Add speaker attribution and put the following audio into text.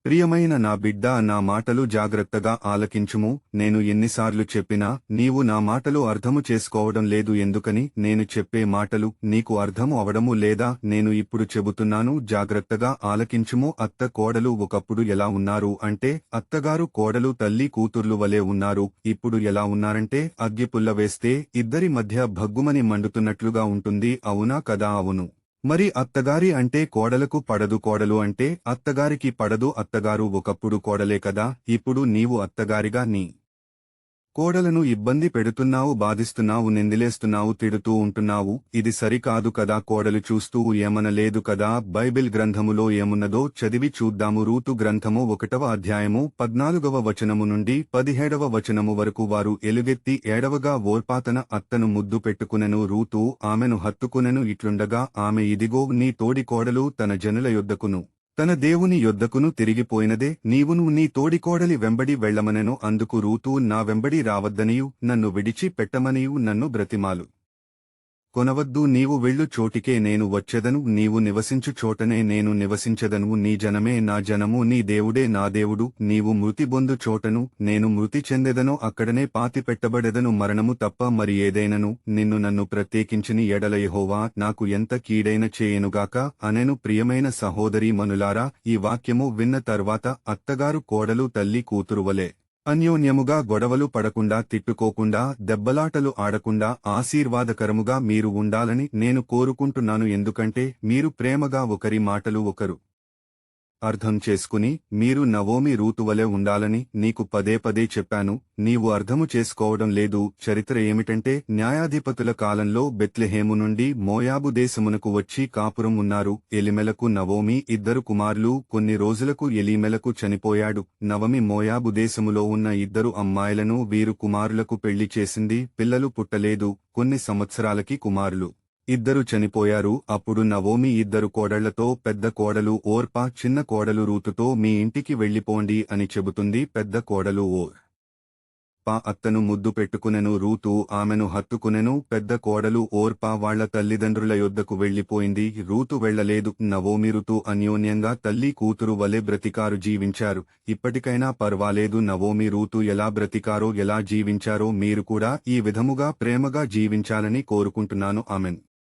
Speaker 1: ప్రియమైన నా బిడ్డా, నా మాటలు జాగ్రత్తగా ఆలకించుము. నేను ఎన్నిసార్లు చెప్పినా నీవు నా మాటలు అర్థము చేసుకోవడం లేదు. ఎందుకని? నేను చెప్పే మాటలు నీకు అర్థము అవడము లేదా? నేను ఇప్పుడు చెబుతున్నాను, జాగ్రత్తగా ఆలకించుము. అత్త కోడలు ఒకప్పుడు ఎలా ఉన్నారు అంటే, అత్తగారు కోడలు తల్లి కూతుర్లు వలె ఉన్నారు. ఇప్పుడు ఎలా ఉన్నారంటే, అగ్గిపుల్ల వేస్తే ఇద్దరి మధ్య భగ్గుమని మండుతున్నట్లుగా ఉంటుంది. అవునా కదా? అవును. మరి అత్తగారి అంటే కోడలకు పడదు, కోడలు అంటే అత్తగారికి పడదు. అత్తగారు ఒకప్పుడు కోడలే కదా. ఇప్పుడు నీవు అత్తగారిగా నీ కోడలను ఇబ్బంది పెడుతున్నావు, బాధిస్తున్నావు, నిందిలేస్తున్నావు, తిడుతూ ఉంటున్నావు. ఇది సరికాదు కదా. కోడలు చూస్తూ ఏమనలేదు కదా. బైబిల్ గ్రంథములో ఏమున్నదో చదివి చూద్దాము. రూతు గ్రంథము 1వ అధ్యాయము 14వ వచనము నుండి 17వ వచనము వరకు. వారు ఎలుగెత్తి ఏడవగా ఓర్పా తన అత్తను ముద్దు పెట్టుకునెను. రూతు ఆమెను హత్తుకునెను. ఇట్లుండగా ఆమె, ఇదిగో నీ తోడి కోడలు తన జనుల యొద్దకును తన దేవుని యొద్దకును తిరిగిపోయినదే. నీవును నీ తోడికోడలి వెంబడి వెళ్లమనెను. అందుకు రూతు, నా వెంబడి రావద్దనియు నన్ను విడిచి పెట్టమనియు నన్ను బ్రతిమాలు కొనవద్దు. నీవు వెళ్ళు చోటికే నేను వచ్చెదను, నీవు నివసించు చోటనే నేను నివసించెదను. నీ జనమే నా జనము, నీ దేవుడే నా దేవుడు. నీవు మృతి బొందు చోటను నేను మృతి చెందెదనో అక్కడనే పాతిపెట్టబడెదను. మరణము తప్ప మరి ఏదైనను నన్ను ప్రత్యేకించిని ఎడల యెహోవా నాకు ఎంత కీడైన చేయనుగాక అనెను. ప్రియమైన సహోదరీమణులారా, ఈ వాక్యము విన్న తర్వాత అత్తగారు కోడలు తల్లి కూతురు వలె అన్యోన్యముగా గొడవలు పడకుండా, తిట్టుకోకుండా, దెబ్బలాటలు ఆడకుండా ఆశీర్వాదకరముగా మీరు ఉండాలని నేను కోరుకుంటున్నాను. ఎందుకంటే మీరు ప్రేమగా ఒకరి మాటలు ఒకరు అర్థం చేసుకుని మీరు నవోమి రూతువలే ఉండాలని నీకు పదే పదే చెప్పాను. నీవు అర్థము చేసుకోవడం లేదు. చరిత్ర ఏమిటంటే, న్యాయాధిపతుల కాలంలో బెత్లెహేము నుండి మోయాబు దేశమునకు వచ్చి కాపురం ఉన్నారు. ఎలిమెలకు నవోమి ఇద్దరు కుమారులు. కొన్ని రోజులకు ఎలీమెలకు చనిపోయాడు. నవమి మోయాబు దేశములో ఉన్న ఇద్దరు అమ్మాయిలను వీరు కుమారులకు పెళ్లి చేసింది. పిల్లలు పుట్టలేదు. కొన్ని సంవత్సరాలకి కుమారులు ఇద్దరు చనిపోయారు. అప్పుడు నవోమి ఇద్దరు కోడళ్లతో, పెద్ద కోడలు ఓర్పా, చిన్న కోడలు రూతుతో మీ ఇంటికి వెళ్లిపోండి అని చెబుతుంది. పెద్ద కోడలు ఓర్పా అత్తను ముద్దు పెట్టుకునెను. రూతు ఆమెను హత్తుకునెను. పెద్ద కోడలు ఓర్పా వాళ్ల తల్లిదండ్రుల యొద్దకు వెళ్లిపోయింది. రూతు వెళ్లలేదు. నవోమి రుతు అన్యోన్యంగా తల్లి కూతురు వలె బ్రతికారు, జీవించారు. ఇప్పటికైనా పర్వాలేదు. నవోమి రూతు ఎలా బ్రతికారో, ఎలా జీవించారో మీరు కూడా ఈ విధముగా ప్రేమగా జీవించాలని కోరుకుంటున్నాను. ఆమెన్.